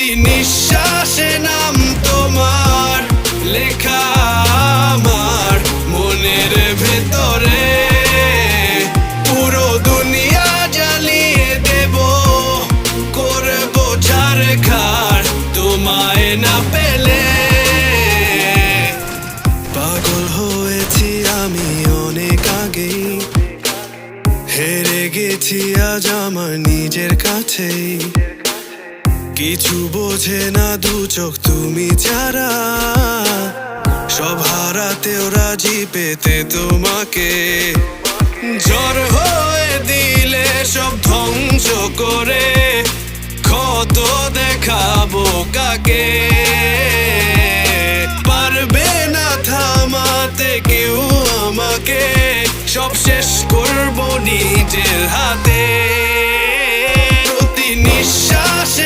প্রতি নিঃশ্বাসে নাম তোমার লেখা আমার মনের ভেতরে। পুরো দুনিয়া জ্বালিয়ে দেব, করবো ছারখার তোমায় না পেলে। পাগল হয়েছি আমি অনেক আগেই, হেরে গেছি আজ আমার নিজের কাছেই। কিছু বোঝে না দু চোখ তুমি ছাড়া, সব হারাতেও রাজি পেতে তোমাকে। ঝড় হয়ে দিলে সব ধ্বংস করে ক্ষত দেখাবো কাকে। পারবে না থামাতে কেউ আমাকে, সব শেষ করবো নিজের হাতে। প্রতি নিঃশ্বাসে